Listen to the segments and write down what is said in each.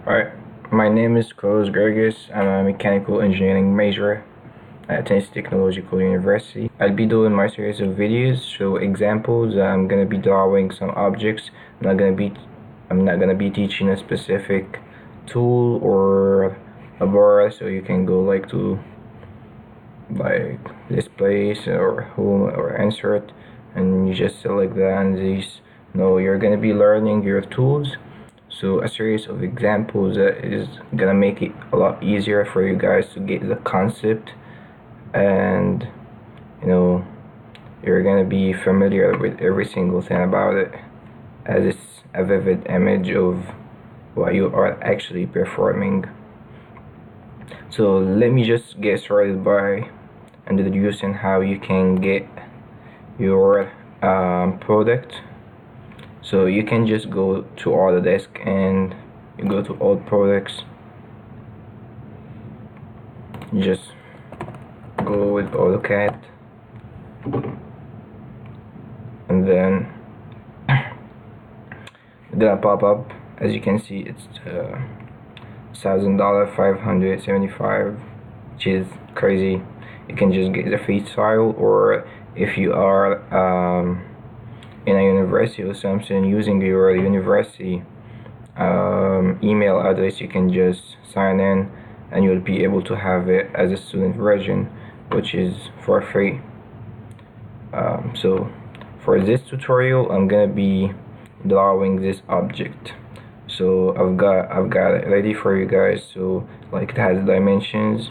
Alright, my name is Carlos Gerges. I'm a mechanical engineering major at Tennessee Technological University. I'll be doing my series of videos, show examples. I'm gonna be drawing some objects. I'm not gonna be teaching a specific tool or a bar, so you can go to this place or home or insert, and you just select that and these. No, you're gonna be learning your tools. So a series of examples is gonna make it a lot easier for you guys to get the concept, and you're gonna be familiar with every single thing about it, as it's a vivid image of what you are actually performing. So let me just get started by introducing how you can get your product. So you can just go to Autodesk and you go to all products. You just go with AutoCad, and then it's gonna pop up. As you can see, it's $1,000, 575, which is crazy. You can just get the free trial, or if you are in a university or something, using your university email address, you can just sign in and you'll be able to have it as a student version, which is for free. So for this tutorial, I'm gonna be drawing this object. So I've got it ready for you guys. So it has dimensions.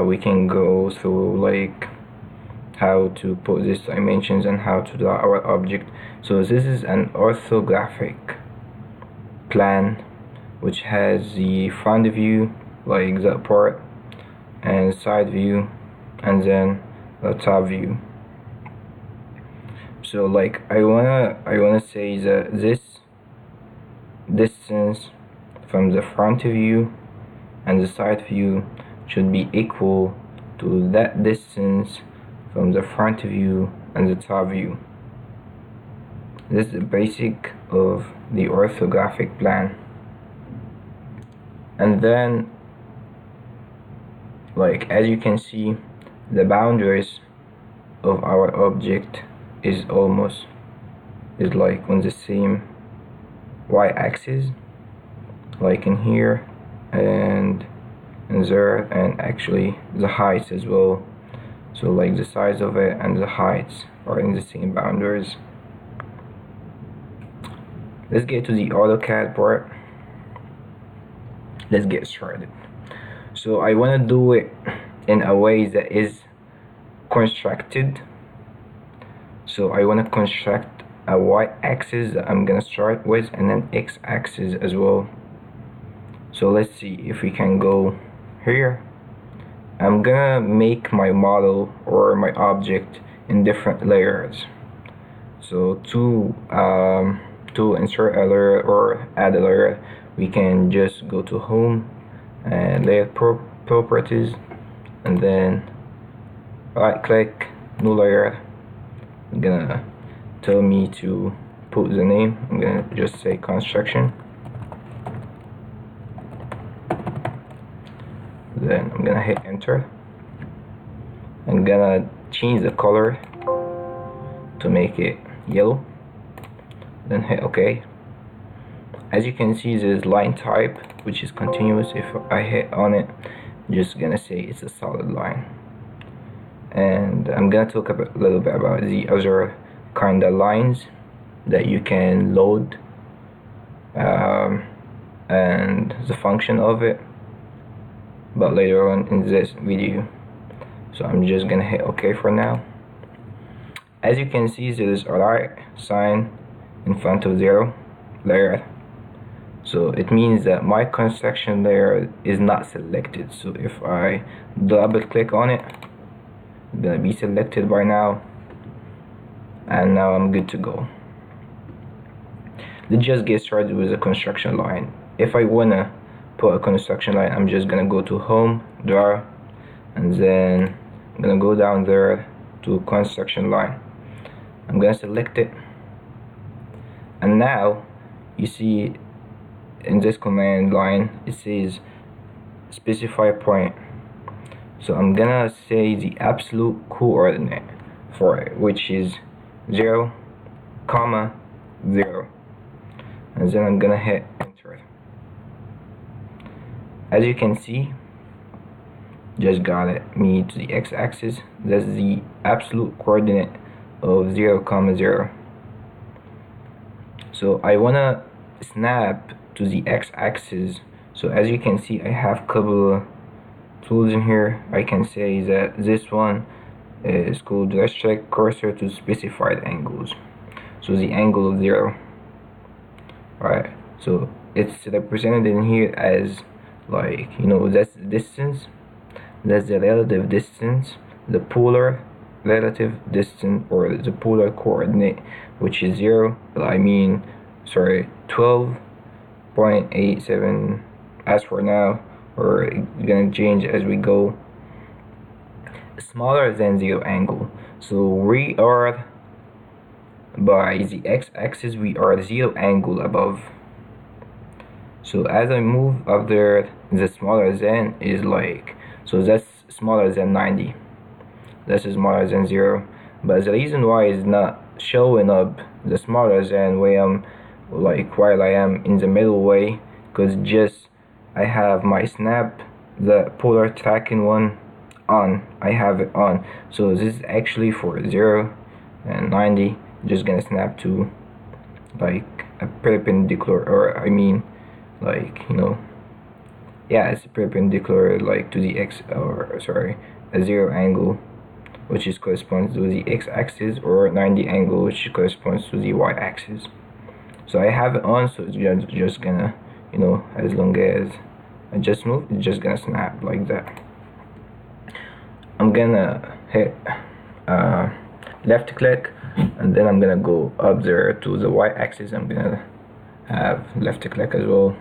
We can go through how to put these dimensions and how to draw our object. So this is an orthographic plan, which has the front view, like that part, and side view, and then the top view. So I wanna say that this distance from the front view and the side view should be equal to that distance from the front view and the top view. This is the basic of the orthographic plan. And then as you can see, the boundaries of our object is on the same y-axis, in here and in there, and actually the heights as well. So the size of it and the heights are in the same boundaries. Let's get to the AutoCAD part. Let's get started. So I want to do it in a way that is constructed. So I want to construct a y-axis that I'm gonna start with, and an x-axis as well. So let's see if we can go here. I'm gonna make my model or my object in different layers. So to insert a layer or add a layer, we can just go to home and layer properties, and then right click, new layer. I'm gonna tell me to put the name. I'm gonna just say construction. Then I'm gonna hit enter. I'm gonna change the color to make it yellow, then hit OK. As you can see, there's line type, which is continuous. If I hit on it, I'm just gonna say it's a solid line. And I'm gonna talk a little bit about the other kind of lines that you can load, and the function of it, but later on in this video. So I'm just gonna hit OK for now. As you can see, there is a right sign in front of zero layer. So it means that my construction layer is not selected. So if I double click on it, it's gonna be selected by now, and now I'm good to go. Let's just get started with a construction line. If I wanna put a construction line, I'm just gonna go to home, draw, and then I'm gonna go down there to construction line. I'm gonna select it, and now you see in this command line it says specify point. So I'm gonna say the absolute coordinate for it, which is 0, 0, and then I'm gonna hit enter. As you can see, just got it, me to the x-axis. That's the absolute coordinate of 0, 0. So I wanna snap to the x-axis. So as you can see, I have a couple tools in here. I can say that this one is called restrict cursor to specified angles. So the angle of 0. Alright, so it's represented in here as, like, you know, that's the distance, that's the relative distance, the polar relative distance, or the polar coordinate, which is 0. I mean, sorry, 12.87 as for now, or it's gonna change as we go. Smaller than 0 angle. So we are, by the x-axis, we are 0 angle above. So as I move up there, the smaller than is like, so that's smaller than 90. This is smaller than 0. But the reason why it's not showing up the smaller than way I'm like while I am in the middle way, because just I have my snap, the polar tracking one on, I have it on. So this is actually for 0 and 90, just gonna snap to like a perpendicular, or I mean, like, you know, yeah, it's perpendicular, like to the x, or sorry, a 0 angle, which is corresponds to the x-axis, or 90 angle, which corresponds to the y-axis. So I have it on, so it's just gonna, you know, as long as I just move, it's just gonna snap like that. I'm gonna hit left click, and then I'm gonna go up there to the y-axis. I'm gonna have left click as well,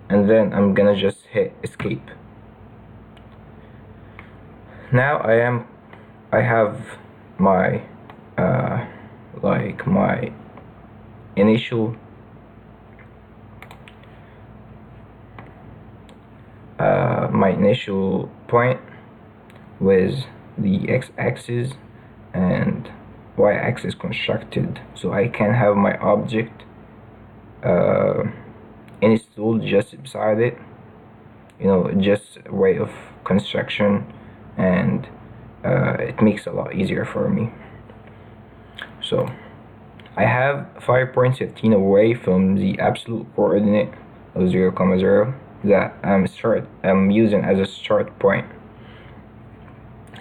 and then I'm gonna just hit escape. Now I have my like my initial point with the x-axis and y-axis constructed, so I can have my object installed just beside it, you know, just a way of construction, and it makes it a lot easier for me. So I have 5.15 away from the absolute coordinate of 0, 0 that I'm using as a start point.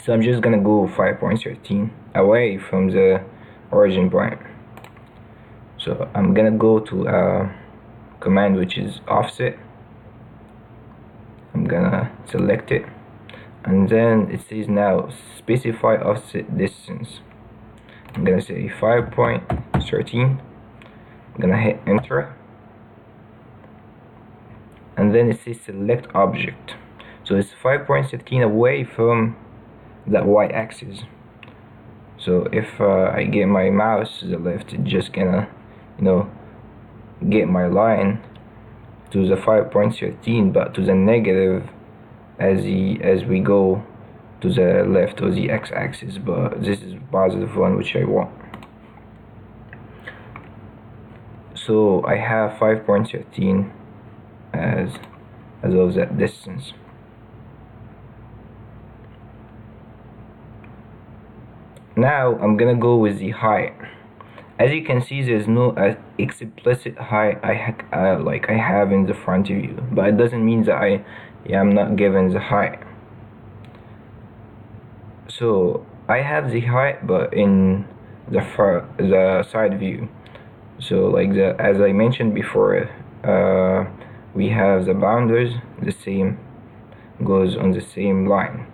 So I'm just gonna go 5.13 away from the origin point. So I'm gonna go to a command which is offset. I'm gonna select it, and then it says now specify offset distance. I'm gonna say 5.13. I'm gonna hit enter, and then it says select object. So it's 5.13 away from that y-axis. So if I get my mouse to the left, it's just gonna, you know, get my line to the 5.13, but to the negative as we go to the left of the x-axis, but this is positive one which I want. So I have 5.13 as of that distance. Now I'm gonna go with the height. As you can see, there's no explicit height I have in the front view, but it doesn't mean that I am not given the height. So I have the height, but in the side view. So like as I mentioned before, we have the boundaries the same, goes on the same line.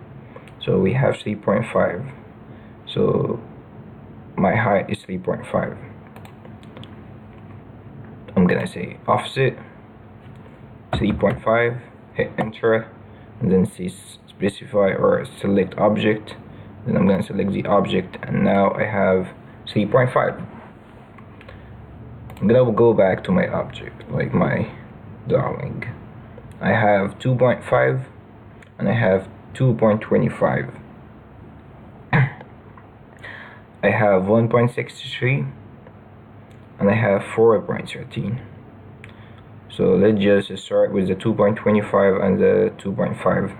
So we have 3.5. So my height is 3.5. I'm gonna say offset 3.5, hit enter, and then say specify or select object. Then I'm gonna select the object, and now I have 3.5. I'm gonna go back to my object, like my drawing. I have 2.5 and I have 2.25. I have 1.63 and I have 4.13. So let's just start with the 2.25 and the 2.5.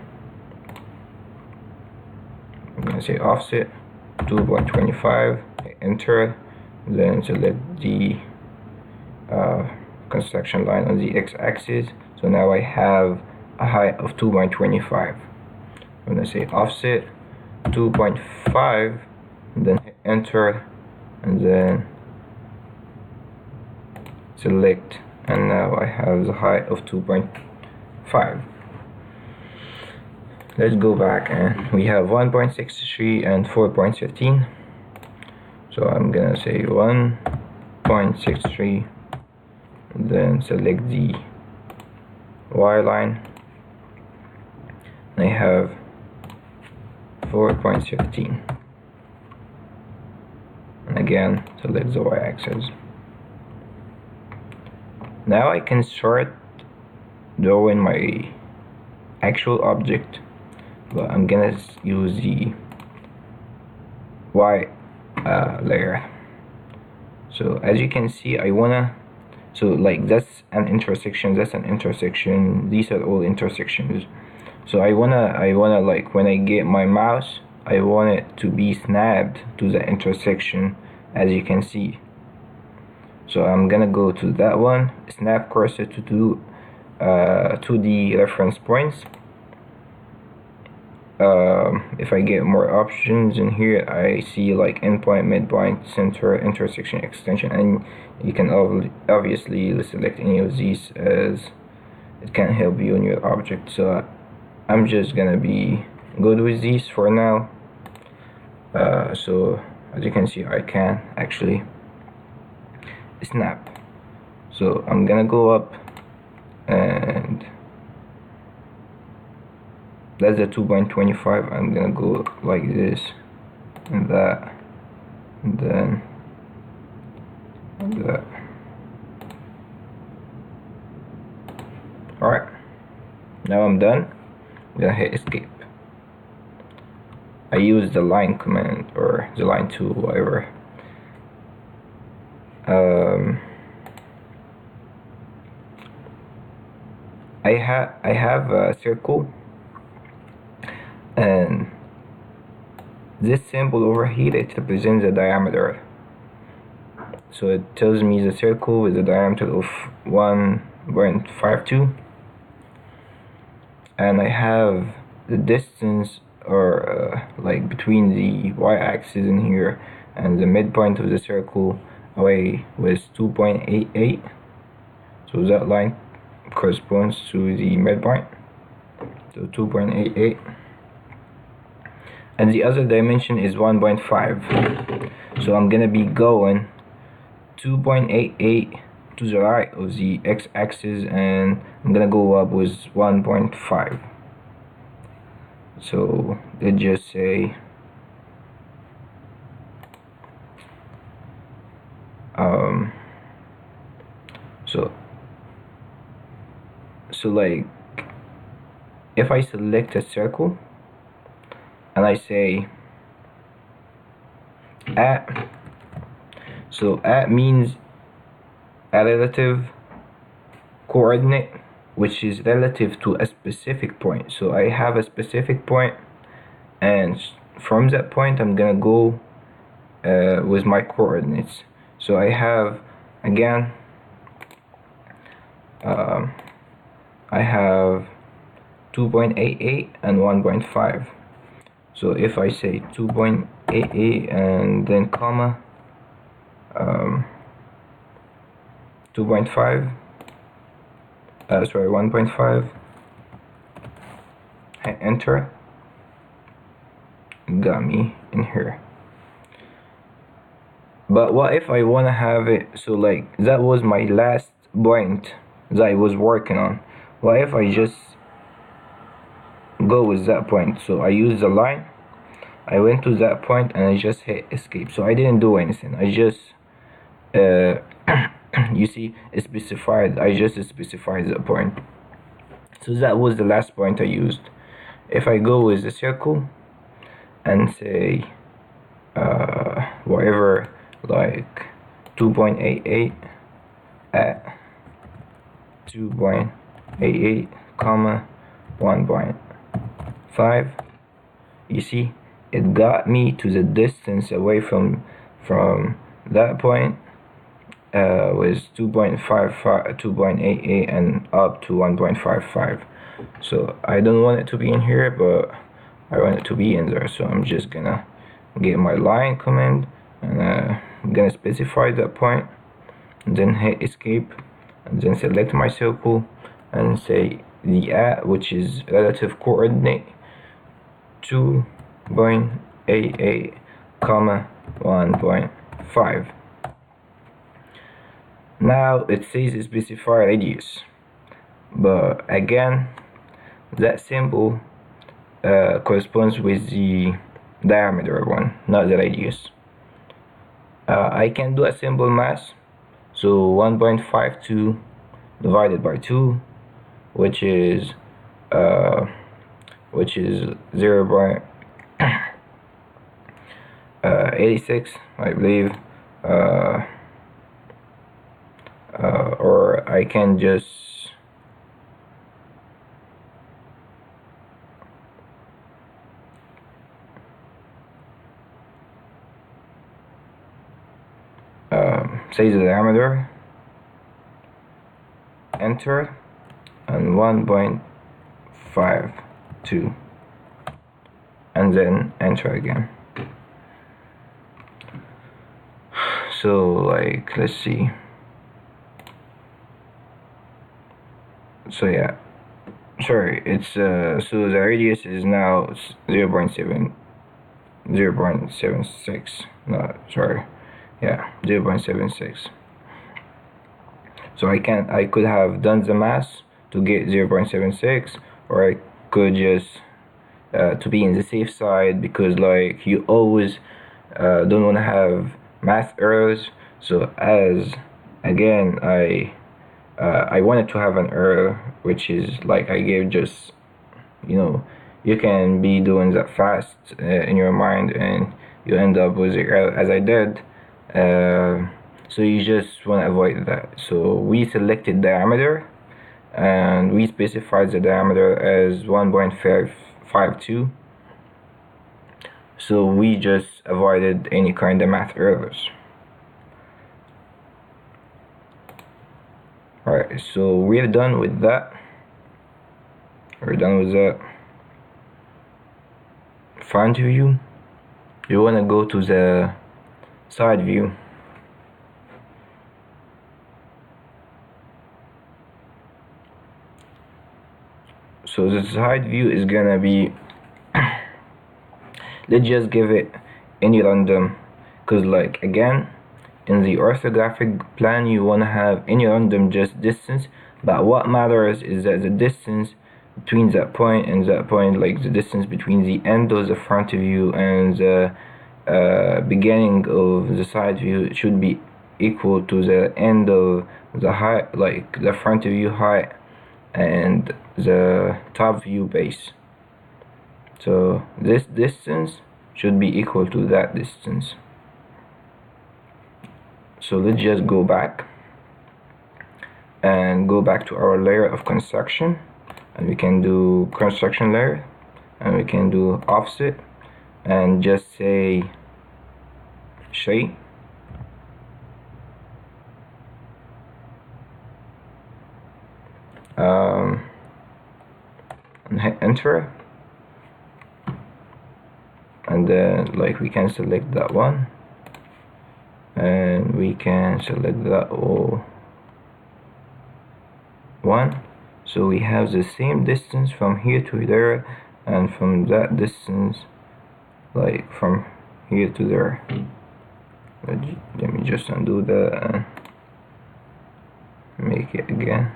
I'm gonna say offset 2.25, enter, then select the construction line on the x-axis. So now I have a height of 2.25. I'm gonna say offset 2.5, then hit enter, and then select, and now I have the height of 2.5. Let's go back, and we have 1.63 and 4.15. So I'm gonna say 1.63, then select the Y line. I have 4.15, and again select the y-axis. Now I can start drawing my actual object, but I'm gonna use the Y layer. So as you can see, I wanna, so like that's an intersection, that's an intersection, these are all intersections. So I wanna like when I get my mouse, I want it to be snapped to the intersection, as you can see. So I'm gonna go to that one, snap cursor to the reference points. If I get more options in here, I see like endpoint, midpoint, center, intersection, extension, and you can obviously select any of these as it can help you in your object. So I'm just gonna be good with these for now. So as you can see, I can actually snap. So I'm gonna go up, and that's a 2.25. I'm gonna go like this and that, and then that. Alright, now I'm done. I'm gonna hit escape. I use the line command or the line tool, whatever. I have a circle, and this symbol over here, it represents the diameter. So it tells me the circle with a diameter of 1.52, and I have the distance, or like between the y-axis in here and the midpoint of the circle away was 2.88. So that line corresponds to the midpoint, so 2.88, and the other dimension is 1.5. So I'm gonna be going 2.88 to the right of the x-axis, and I'm gonna go up with 1.5. So let's just say so like if I select a circle and I say at, so at means a relative coordinate which is relative to a specific point. So I have a specific point, and from that point I'm gonna go with my coordinates. So I have, again, I have 2.88 and 1.5. So if I say 2.88 and then comma 2.5, sorry, 1.5, hit enter, got me in here. But what if I want to have it, so like that was my last point that I was working on. What if I just go with that point? So I use the line, I went to that point and I just hit escape. So I didn't do anything, I just you see, it's specified. I just specified the point. So that was the last point I used. If I go with the circle and say whatever, like 2.88 at 2.88 comma 1.5, you see, it got me to the distance away from that point was 2.55, 2.88 and up to 1.55. So I don't want it to be in here, but I want it to be in there. So I'm just gonna get my line command, and I'm gonna specify that point, and then hit escape, and then select my circle and say the at, which is relative coordinate 2.88 comma 1.5. Now it says specify radius, but again that symbol corresponds with the diameter one, not the radius. I can do a simple math, so 1.52 divided by 2, which is 0.86, I believe, or I can just say the diameter, enter, and 1.52, and then enter again. So like, let's see. So yeah, sorry, it's so the radius is now 0.76. No, sorry, yeah, 0.76. So I could have done the math to get 0.76, or I could just to be in the safe side, because like you always don't want to have math errors. So as again I wanted to have an error, which is like I gave just, you can be doing that fast in your mind, and you end up with the error as I did. So you just want to avoid that. So we selected diameter, and we specified the diameter as 1.52. So we just avoided any kind of math errors. Alright, so we're done with that. We're done with that. Front view. You want to go to the side view. So the side view is gonna be let's just give it any random, because like again in the orthographic plan you want to have any random just distance, but what matters is that the distance between that point and that point, like the distance between the end of the front view and the beginning of the side view, should be equal to the end of the height, like the front view height and the top view base. So this distance should be equal to that distance. So let's just go back and go back to our layer of construction, and we can do construction layer, and we can do offset, and just say shape, and hit enter, and then like we can select that one, and we can select that all one. So we have the same distance from here to there, and from that distance, like from here to there. Let me just undo that and make it again.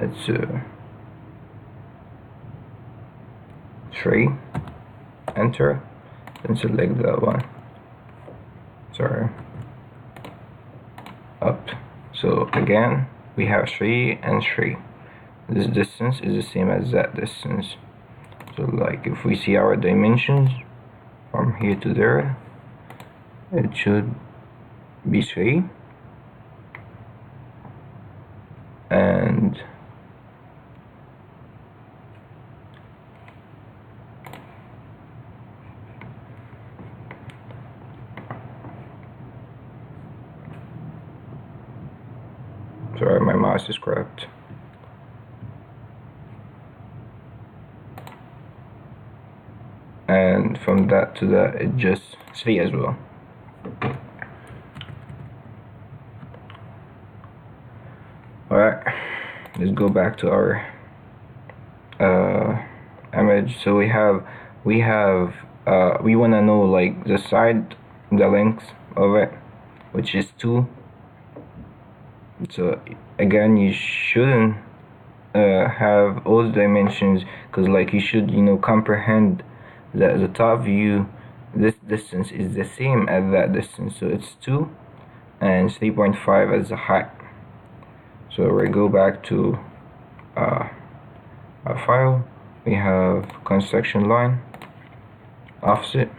It's 3, enter, and select that one. Sorry, up. So again, we have 3 and 3. This distance is the same as that distance. So like if we see our dimensions from here to there, it should be 3, and sorry, my mouse is corrupt. And from that to that, it just 3 as well. Alright, let's go back to our image. So we want to know like the side, the length of it, which is 2. So again, you shouldn't have all the dimensions, because like you should comprehend that the top view, this distance is the same as that distance, so it's 2 and 3.5 as the height. So we go back to our file. We have construction line, offset,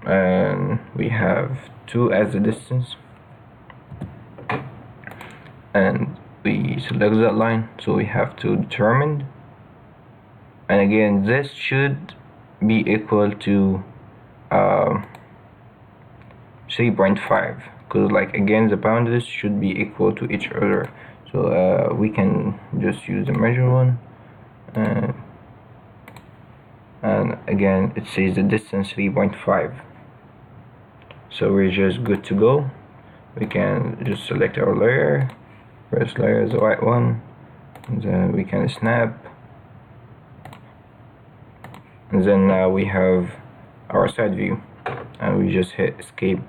and we have 2 as the distance, and we select that line, so we have to determine, and again this should be equal to 3.5, because like again the boundaries should be equal to each other. So we can just use the measure one, and again it says the distance 3.5. So we're just good to go. We can just select our layer. First layer is the white one, and then we can snap, and then now we have our side view, and we just hit escape.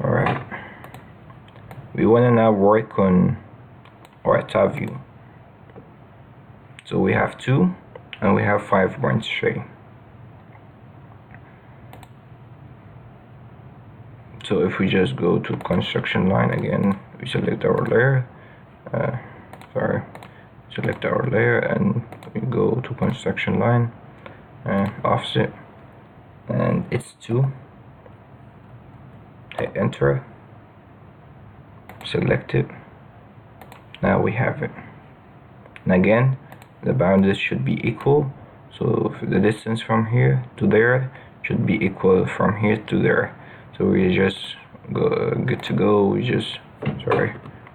Alright, we want to now work on our top view. So we have 2 and we have 5.3. So if we just go to construction line again, we select our layer, select our layer, and we go to construction line, offset, and it's 2. Hit enter, select it. Now we have it, and again the boundaries should be equal, so the distance from here to there should be equal from here to there. So we just good to go.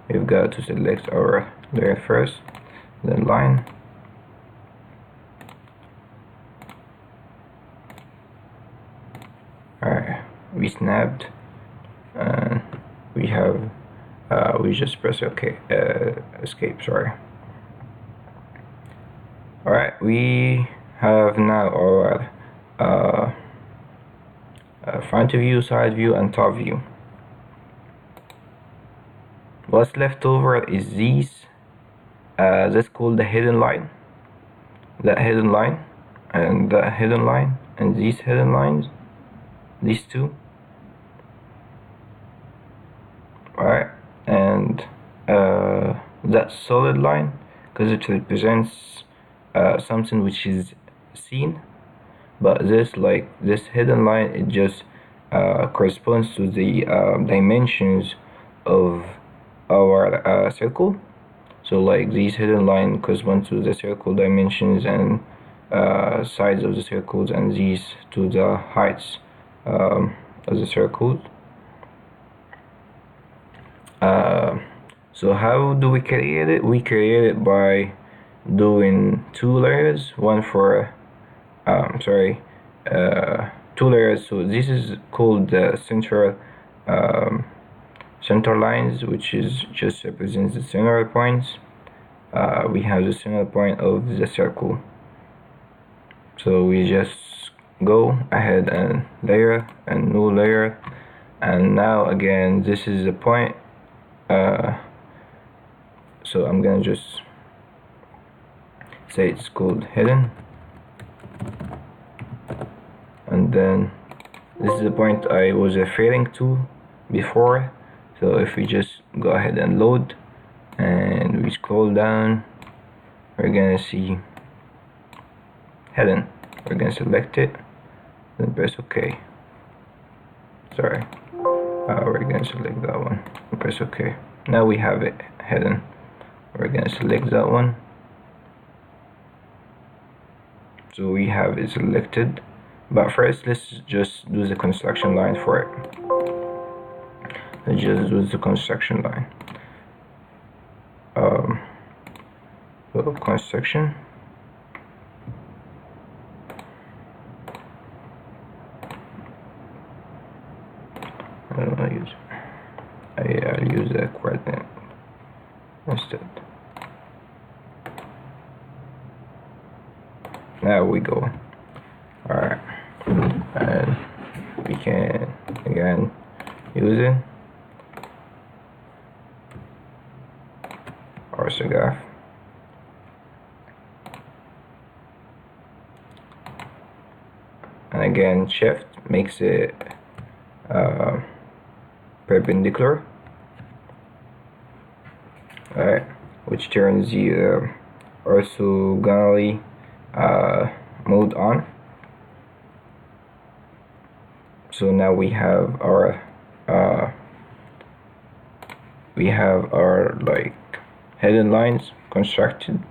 We've got to select our layer first, then line, alright, we snapped, and we have we just press OK, escape, sorry. Alright, we have now our front view, side view, and top view. What's left over is these, that's called the hidden line, that hidden line, and that hidden line, and these hidden lines, these two. Alright, and that solid line, because it represents something which is seen, but this hidden line, it just corresponds to the dimensions of our circle. So like these hidden line correspond to the circle dimensions and sides of the circles, and these to the heights of the circles. So how do we create it? We create it by doing 2 layers, one for two layers. So this is called the center lines, which is just represents the center points. We have the center point of the circle. So we just go ahead and layer and new layer, and now again this is the point. So I'm gonna just say it's called hidden, and then this is the point I was referring to before. So if we just go ahead and load and we scroll down, we're gonna see hidden. We're gonna select it, then press OK. Sorry, we're gonna select that one and press OK. Now we have it hidden. We're gonna select that one. So we have it selected, but first let's just do the construction line for it. Let's just do the construction line. So construction. I'll use the coordinate instead. There we go. Alright, and we can again use it. AutoCad. And again, shift makes it perpendicular. Alright, which turns the orthogonally mode on. So now we have our like hidden lines constructed.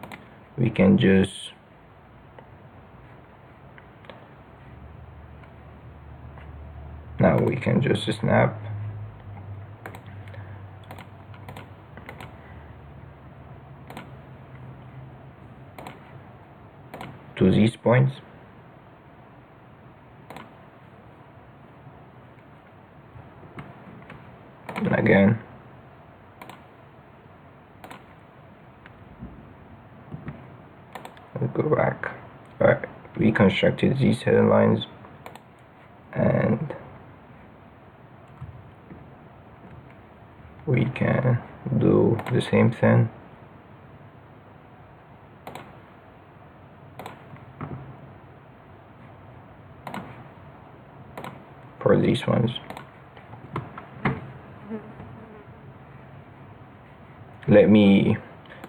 We can just snap to these points. And again, let's go back. Alright, we constructed these hidden lines, and we can do the same thing for these ones.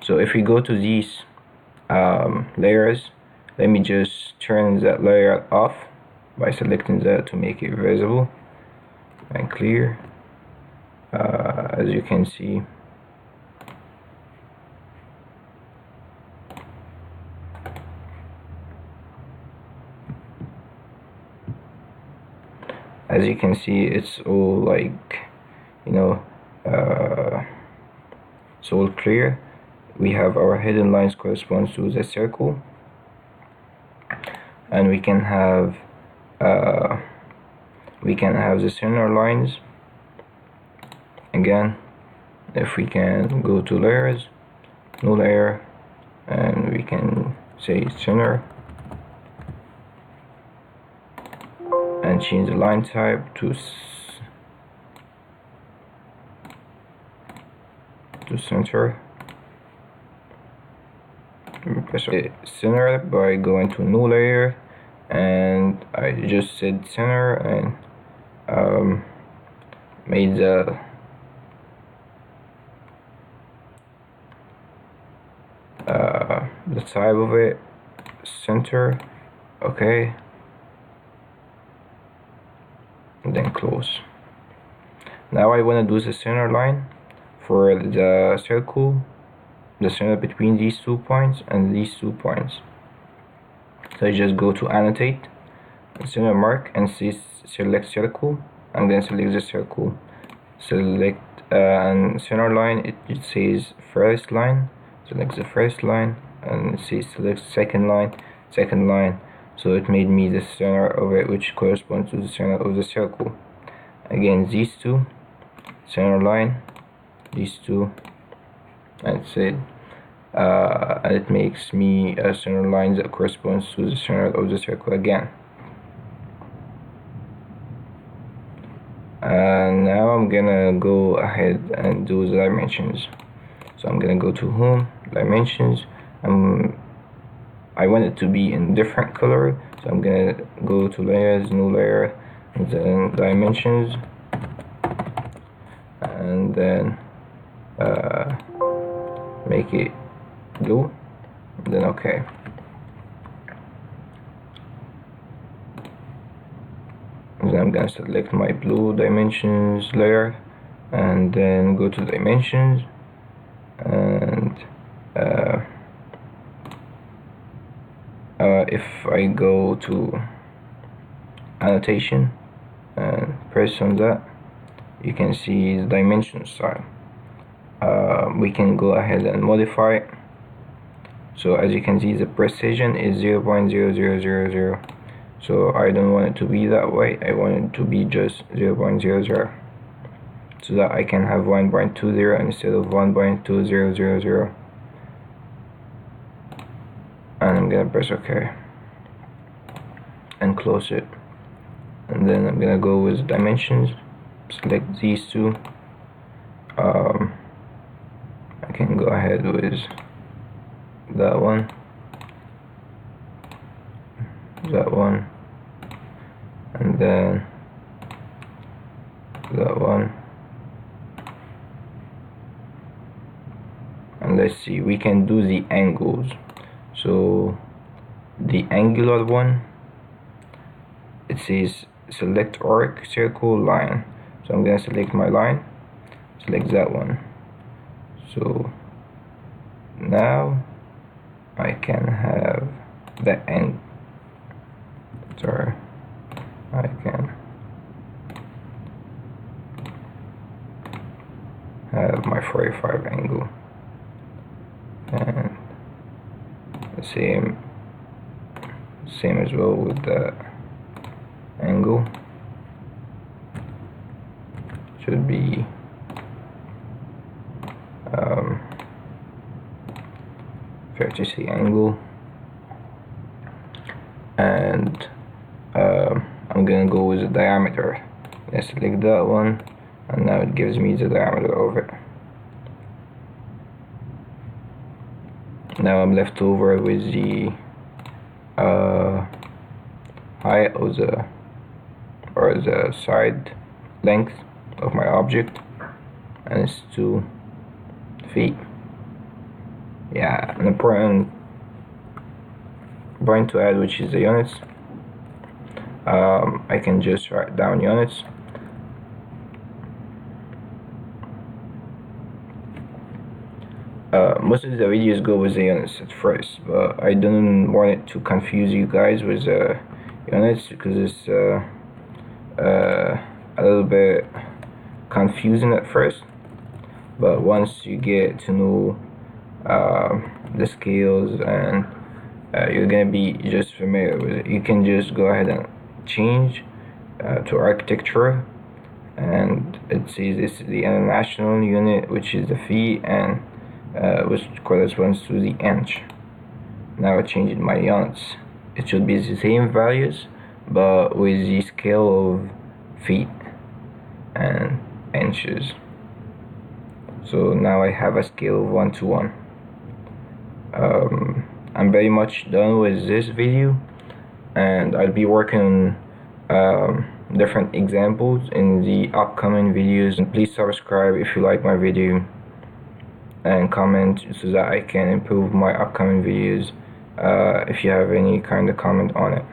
So if we go to these layers, let me just turn that layer off by selecting that to make it visible and clear. As you can see, it's all like, it's all clear. We have our hidden lines corresponds to the circle, and we can have the center lines. Again, if we can go to layers, new layer, and we can say center and change the line type to center. Press center by going to new layer, and I just said center and made the type of it center. Okay, and then close. Now I want to do the center line for the circle, the center between these 2 points and these 2 points. So I just go to annotate, center mark, and select circle. I'm going to select the circle, select and center line. It says first line, select the first line, and it says select second line. so it made me the center of it, which corresponds to the center of the circle. Again, these two, center line, these two, that's it. And it makes me a center line that corresponds to the center of the circle again. And now I'm gonna go ahead and do the dimensions. So I'm gonna go to home, dimensions. I want it to be in different color, so I'm gonna go to layers, new layer, and then dimensions, and then make it blue, and then okay. And then I'm gonna select my blue dimensions layer, and then go to dimensions, and if I go to annotation and press on that, you can see the dimension style. We can go ahead and modify it. So as you can see, the precision is 0.0000. So I don't want it to be that way. I want it to be just 0.00, so that I can have 1.20 instead of 1.2000. And I'm gonna press OK and close it, and then I'm gonna go with dimensions, select these two. I can go ahead with that one, and then that one. And let's see, we can do the angles. So the angular one, it says select arc, circle, line. So I'm gonna select my line, select that one. So now I can have the angle. Sorry, I can have my 45 angle, and the same as well with the angle. Should be 30 angle, and I'm gonna go with the diameter. I select that one, and now it gives me the diameter of it. Now I'm left over with the height of the side length of my object, and it's 2 feet. Yeah, an important point to add, which is the units. I can just write down units. Most of the videos go with the units at first, but I don't want it to confuse you guys with units, because it's a little bit confusing at first. But once you get to know the scales, and you're gonna be just familiar with it, you can just go ahead and change to architecture, and it says this is the international unit, which is the feet, and which corresponds to the inch. Now I changed my units. It should be the same values, but with the scale of feet and inches. So now I have a scale of 1 to 1. I'm very much done with this video, and I'll be working on different examples in the upcoming videos. And please subscribe if you like my video, and comment so that I can improve my upcoming videos if you have any kind of comment on it.